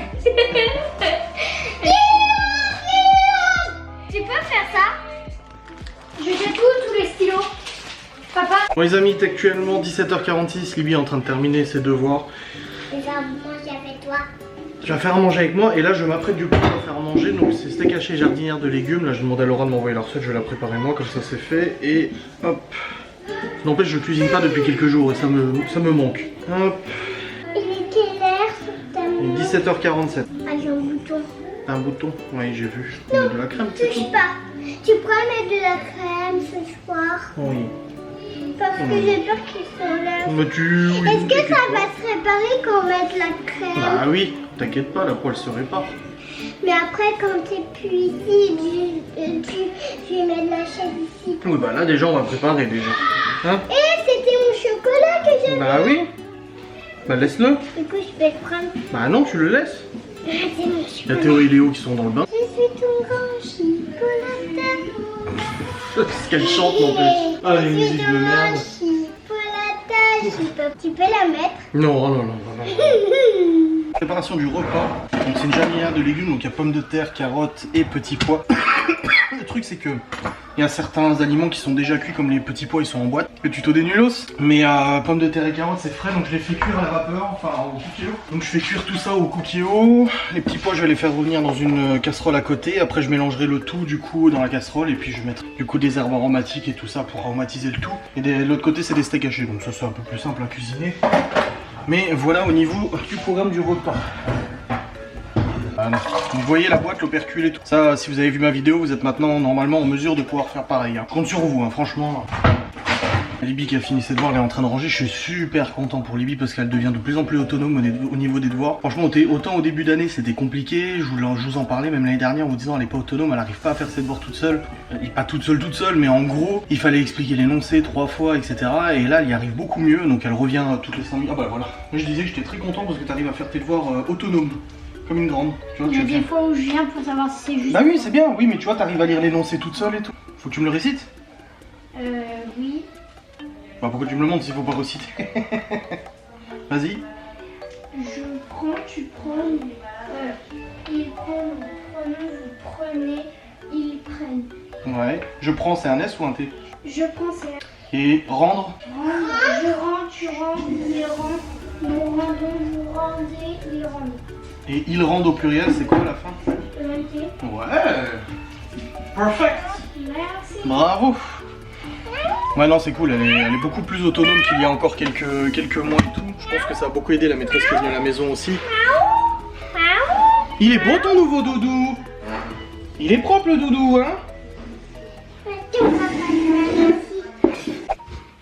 Tu peux faire ça? Je découle tous les stylos. Papa? Bon les amis, il est actuellement 17h46, Libby est en train de terminer ses devoirs. Je vais manger avec toi. Tu vas faire à manger avec moi et là je m'apprête du coup à faire à manger. Donc c'est steak haché jardinière de légumes. Là je demande à Laura de m'envoyer la recette, je vais la préparer moi, comme ça c'est fait. Et hop. N'empêche, je cuisine pas depuis quelques jours et ça me manque. Hop. Il est quelle heure? 17h47. Ah, j'ai un bouton. Un bouton? Oui, j'ai vu. Je mets de la crème, c'est Touche tout. pas. Tu pourrais mettre de la crème ce soir. Oui. Parce que j'ai peur qu'il s'enlève. Mais tu... oui, Est-ce que ça t'inquiète va se réparer quand on met de la crème? Bah oui, t'inquiète pas, la poêle se répare. Mais après, quand t'es plus ici, tu mets de la chaise ici. Oui, bah là déjà on va préparer déjà. Hein? Et c'était mon chocolat que j'avais. Bah oui. Bah laisse-le. Du coup, je vais le prendre. Bah non, tu le laisses. Ah, c'est mon Il y a chocolat. Théo et Léo qui sont dans le bain. Je suis ton grand chipolata. Ce qu'elle chante non plus. Ah, les musiques de merde. Tu peux la mettre? Non, non, non, non, non. Préparation du repas. Donc c'est une jardinière de légumes, donc il y a pommes de terre, carottes et petits pois. Le truc c'est que il y a certains aliments qui sont déjà cuits, comme les petits pois, ils sont en boîte. Le tuto des nulos. Mais pommes de terre et carottes c'est frais, donc je les fais cuire à la vapeur, enfin au cookie. Donc je fais cuire tout ça au cookie. Les petits pois je vais les faire revenir dans une casserole à côté. Après je mélangerai le tout du coup dans la casserole et puis je vais mettre du coup des herbes aromatiques et tout ça pour aromatiser le tout. Et de l'autre côté c'est des steaks hachés, donc ça c'est un peu plus simple à cuisiner. Mais voilà au niveau du programme du repas. Voilà. Vous voyez la boîte, l'opercule et tout. Ça, si vous avez vu ma vidéo, vous êtes maintenant normalement en mesure de pouvoir faire pareil. Hein. Je compte sur vous, hein, franchement. Libby qui a fini ses devoirs, elle est en train de ranger. Je suis super content pour Libby parce qu'elle devient de plus en plus autonome au niveau des devoirs. Franchement, autant au début d'année c'était compliqué. Je vous en parlais même l'année dernière en vous disant elle est pas autonome, elle arrive pas à faire ses devoirs toute seule. Pas toute seule, mais en gros, il fallait expliquer l'énoncé 3 fois, etc. Et là, elle y arrive beaucoup mieux. Donc elle revient toutes les 5 minutes. Ah bah voilà. Moi je disais que j'étais très content parce que tu arrives à faire tes devoirs autonome. Comme une grande. Tu vois, Il y a des fois où je viens pour savoir si c'est juste. Bah oui, c'est bien, oui, mais tu vois, t'arrives à lire l'énoncé toute seule et tout. Faut que tu me le récites. Oui. Bah pourquoi tu me le montres s'il faut pas reciter? Vas-y. Je prends, tu prends, il prend, vous prenez, vous prenez, ils prennent. Ouais. Je prends, c'est un S ou un T? Je prends, c'est Et rendre? je rends, tu rends, il rend, nous rendons, vous rendez, il rend. Et ils rendent au pluriel, c'est quoi à la fin? ENT. Ouais. Perfect. Merci. Bravo. Ouais non c'est cool, elle est beaucoup plus autonome qu'il y a encore quelques mois et tout. Je pense que ça a beaucoup aidé la maîtresse qui est venue à la maison aussi. Il est beau ton nouveau doudou. Il est propre le doudou hein.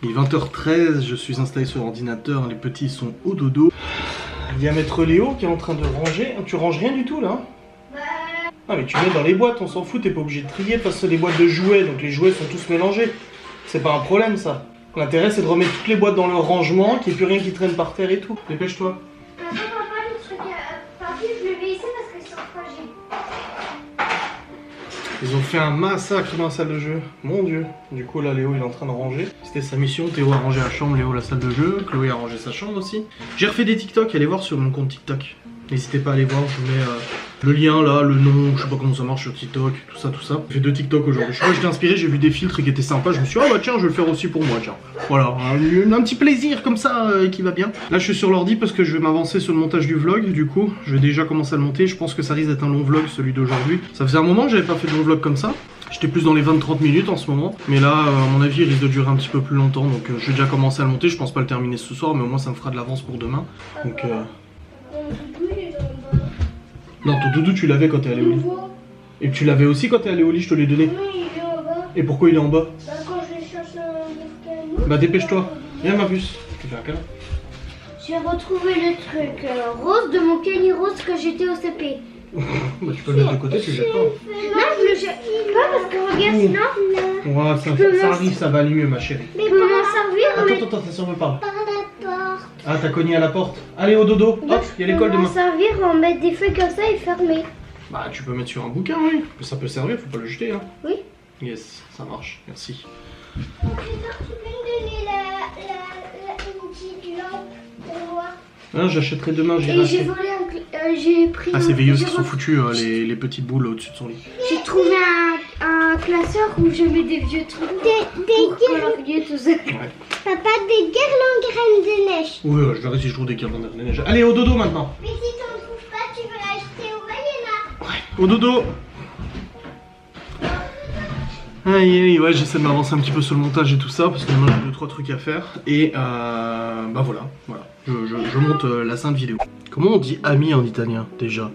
Il est 20h13, je suis installé sur l'ordinateur, les petits sont au dodo. Il y a maître Léo qui est en train de ranger. Tu ranges rien du tout là? Ah mais tu mets dans les boîtes, on s'en fout, t'es pas obligé de trier parce que c'est des boîtes de jouets, donc les jouets sont tous mélangés. C'est pas un problème ça. L'intérêt c'est de remettre toutes les boîtes dans leur rangement, qu'il n'y ait plus rien qui traîne par terre et tout. Dépêche-toi. Papa, le truc, papier, je le mets ici parce que c'est fragile. Ils ont fait un massacre dans la salle de jeu. Mon dieu. Du coup là Léo il est en train de ranger. C'était sa mission. Théo a rangé la chambre, Léo la salle de jeu. Chloé a rangé sa chambre aussi. J'ai refait des TikTok, allez voir sur mon compte TikTok. N'hésitez pas à aller voir, je vous mets Le lien là, le nom, je sais pas comment ça marche sur TikTok, tout ça, tout ça. J'ai fait 2 TikTok aujourd'hui. Je crois que j'étais inspiré, j'ai vu des filtres qui étaient sympas. Je me suis dit, ah bah tiens, je vais le faire aussi pour moi, tiens. Voilà, un petit plaisir comme ça qui va bien. Là, je suis sur l'ordi parce que je vais m'avancer sur le montage du vlog. Du coup, je vais déjà commencer à le monter. Je pense que ça risque d'être un long vlog, celui d'aujourd'hui. Ça faisait un moment que j'avais pas fait de long vlog comme ça. J'étais plus dans les 20-30 minutes en ce moment. Mais là, à mon avis, il risque de durer un petit peu plus longtemps. Donc, je vais déjà commencer à le monter. Je pense pas le terminer ce soir, mais au moins, ça me fera de l'avance pour demain. Donc, non, ton doudou, tu l'avais quand t'es allé au lit. Et tu l'avais aussi quand t'es allé au lit, je te l'ai donné. Oui, il est en bas. Et pourquoi il est en bas? Bah, quand je cherche un bouquin. Bah, dépêche-toi. Viens, ma puce. Tu fais un câlin. J'ai retrouvé le truc rose de mon Kenny Rose que j'étais au CP. Bah, tu peux le mettre de côté, tu le jettes pas. Non, je le jette pas parce que regarde, sinon. Ouais, ça arrive, ça va aller mieux, ma chérie. Mais comment servir? Mais... Attends, attention, me parle. Par la porte. Ah, t'as cogné à la porte. Allez, au dodo. Hop, il y a l'école demain. Servir, on met des feuilles comme ça et fermer. Bah, tu peux mettre sur un bouquin, oui. Ça peut servir, faut pas le jeter, hein. Oui. Yes, ça marche, merci. Tu peux me donner une petite lampe pour voir? Ah, j'achèterai demain, Et j'ai acheter. volé j'ai pris. Ah, c'est veilleuses qui sont foutues, les petites boules au-dessus de son lit. J'ai trouvé un classeur où je mets des vieux trucs. Pour colorier tout ça. Ouais. Papa, des guirlandes graines de neige. Ouais, je verrai si je trouve des guirlandes de neige. Allez, au dodo maintenant. Mais si t'en trouves pas, tu veux l'acheter au Mayena. Ouais, au dodo. Aïe, aïe, ouais, j'essaie de m'avancer un petit peu sur le montage et tout ça, parce que maintenant j'ai 2-3 trucs à faire. Et bah voilà. Je monte la sainte vidéo. Comment on dit ami en italien, déjà?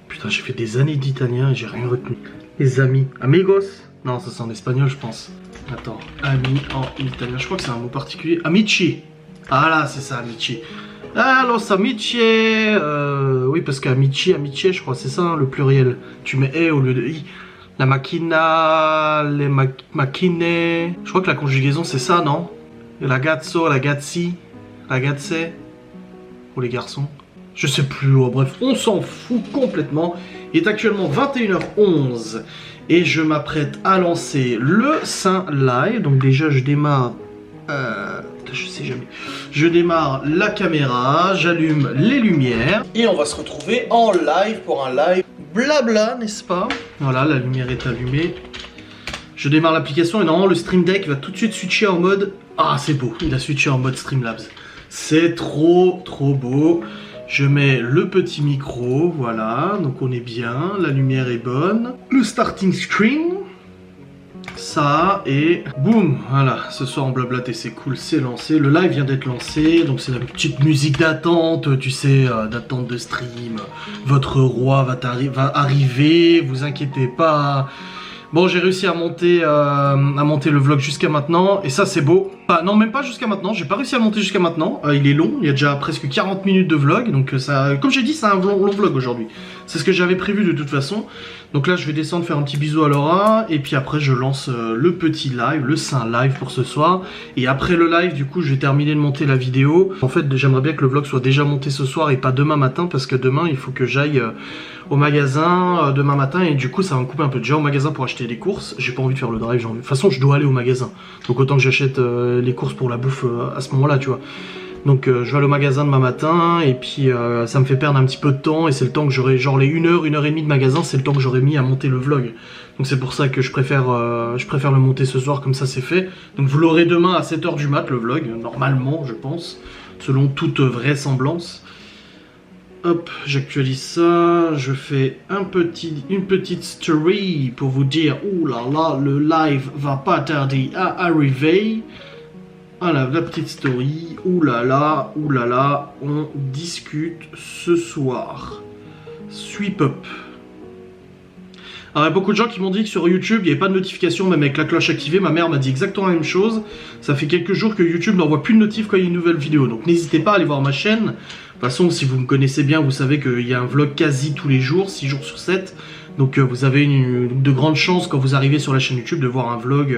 Putain, j'ai fait des années d'italien et j'ai rien retenu. Les amis. Amigos? Non, ça c'est en espagnol, je pense. Attends, ami en italien, je crois que c'est un mot particulier. Amici. Ah là, c'est ça, amici. Ah, los amici. Oui, parce qu'amici, amitié, je crois, c'est ça, hein, le pluriel. Tu mets E au lieu de I. La macchina, les macchine. Je crois que la conjugaison c'est ça, non? Ragazzo, ragazzi, ragazze. Pour les garçons. Je sais plus, oh, bref, on s'en fout complètement. Il est actuellement 21h11 et je m'apprête à lancer le Saint Live. Donc déjà je démarre... je sais jamais. Je démarre la caméra, j'allume les lumières et on va se retrouver en live pour un live blabla, n'est-ce pas? Voilà, la lumière est allumée. Je démarre l'application et normalement le Stream Deck va tout de suite switcher en mode... Ah, c'est beau, il a switché en mode Streamlabs. C'est trop beau. Je mets le petit micro, voilà, donc on est bien, la lumière est bonne. Le starting screen, ça, et boum, voilà, ce soir en blablaté, c'est cool, c'est lancé. Le live vient d'être lancé, donc c'est la petite musique d'attente, tu sais, d'attente de stream. Votre roi va arriver, vous inquiétez pas. Bon, j'ai réussi à monter le vlog jusqu'à maintenant, et ça c'est beau. Non, même pas jusqu'à maintenant, j'ai pas réussi à le monter jusqu'à maintenant. Il est long, il y a déjà presque 40 minutes de vlog, donc ça, comme j'ai dit, c'est un long vlog aujourd'hui. C'est ce que j'avais prévu de toute façon. Donc là, je vais descendre faire un petit bisou à Laura, et puis après, je lance le petit live, le Saint Live pour ce soir. Et après le live, du coup, je vais terminer de monter la vidéo. En fait, j'aimerais bien que le vlog soit déjà monté ce soir et pas demain matin, parce que demain, il faut que j'aille au magasin demain matin, et du coup, ça va me couper un peu déjà au magasin pour acheter des courses. J'ai pas envie de faire le drive, de toute façon, je dois aller au magasin. Donc autant que j'achète les courses pour la bouffe à ce moment-là, tu vois. Donc je vais aller au magasin demain matin et puis ça me fait perdre un petit peu de temps et c'est le temps que j'aurai, genre les 1h, 1h30 de magasin, c'est le temps que j'aurais mis à monter le vlog. Donc c'est pour ça que je préfère le monter ce soir, comme ça c'est fait. Donc vous l'aurez demain à 7h du mat le vlog, normalement je pense, selon toute vraisemblance. Hop, j'actualise ça, je fais une petite story pour vous dire, ouh là là, le live va pas tarder à arriver. Voilà, la petite story, ouh là là, on discute ce soir. Sweep up. Alors il y a beaucoup de gens qui m'ont dit que sur YouTube, il n'y avait pas de notification, même avec la cloche activée. Ma mère m'a dit exactement la même chose. Ça fait quelques jours que YouTube n'envoie plus de notif quand il y a une nouvelle vidéo. Donc n'hésitez pas à aller voir ma chaîne. De toute façon, si vous me connaissez bien, vous savez qu'il y a un vlog quasi tous les jours, 6 jours sur 7. Donc vous avez de grandes chances quand vous arrivez sur la chaîne YouTube de voir un vlog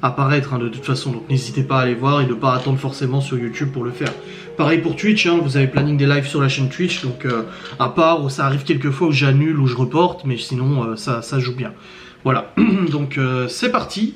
apparaître de toute façon. Donc n'hésitez pas à aller voir et de ne pas attendre forcément sur YouTube pour le faire. Pareil pour Twitch, hein, vous avez planning des lives sur la chaîne Twitch. Donc à part, ça arrive quelques fois où j'annule ou je reporte, mais sinon ça joue bien. Voilà, donc c'est parti.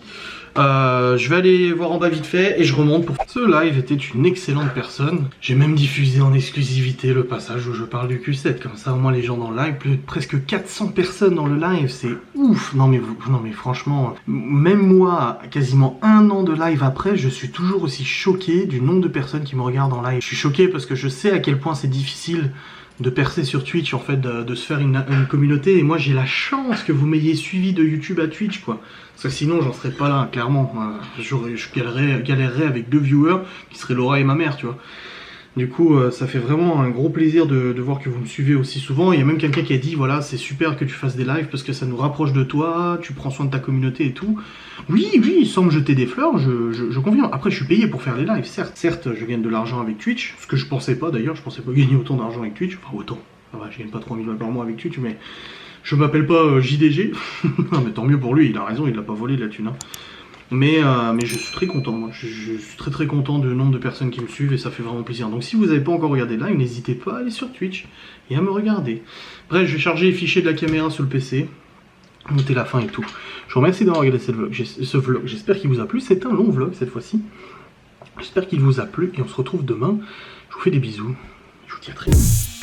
Je vais aller voir en bas vite fait et je remonte pour... Ce live était une excellente personne. J'ai même diffusé en exclusivité le passage où je parle du Q7. Comme ça, au moins les gens dans le live, presque 400 personnes dans le live, c'est ouf. Non mais franchement, même moi, quasiment 1 an de live après, je suis toujours aussi choqué du nombre de personnes qui me regardent en live. Je suis choqué parce que je sais à quel point c'est difficile de percer sur Twitch, en fait, de se faire une communauté. Et moi, j'ai la chance que vous m'ayez suivi de YouTube à Twitch, quoi. Parce que sinon, j'en serais pas là, clairement. Je galérerais avec 2 viewers, qui seraient Laura et ma mère, tu vois. Du coup, ça fait vraiment un gros plaisir de voir que vous me suivez aussi souvent. Il y a même quelqu'un qui a dit, voilà, c'est super que tu fasses des lives parce que ça nous rapproche de toi, tu prends soin de ta communauté et tout. Oui, sans me jeter des fleurs, je conviens. Après, je suis payé pour faire des lives, certes. Certes, je gagne de l'argent avec Twitch, ce que je pensais pas d'ailleurs, je pensais pas gagner autant d'argent avec Twitch. Enfin, autant. Enfin, je gagne pas 3000 balles par mois avec Twitch, mais je m'appelle pas JDG. Non, mais tant mieux pour lui, il a raison, il l'a pas volé de la thune, hein. Mais je suis très content, moi. Je suis très content du nombre de personnes qui me suivent et ça fait vraiment plaisir. Donc si vous n'avez pas encore regardé le live, n'hésitez pas à aller sur Twitch et à me regarder. Bref, je vais charger les fichiers de la caméra sur le PC, noter la fin et tout. Je vous remercie d'avoir regardé ce vlog. J'espère qu'il vous a plu. C'est un long vlog cette fois-ci. J'espère qu'il vous a plu et on se retrouve demain. Je vous fais des bisous. Je vous dis à très vite.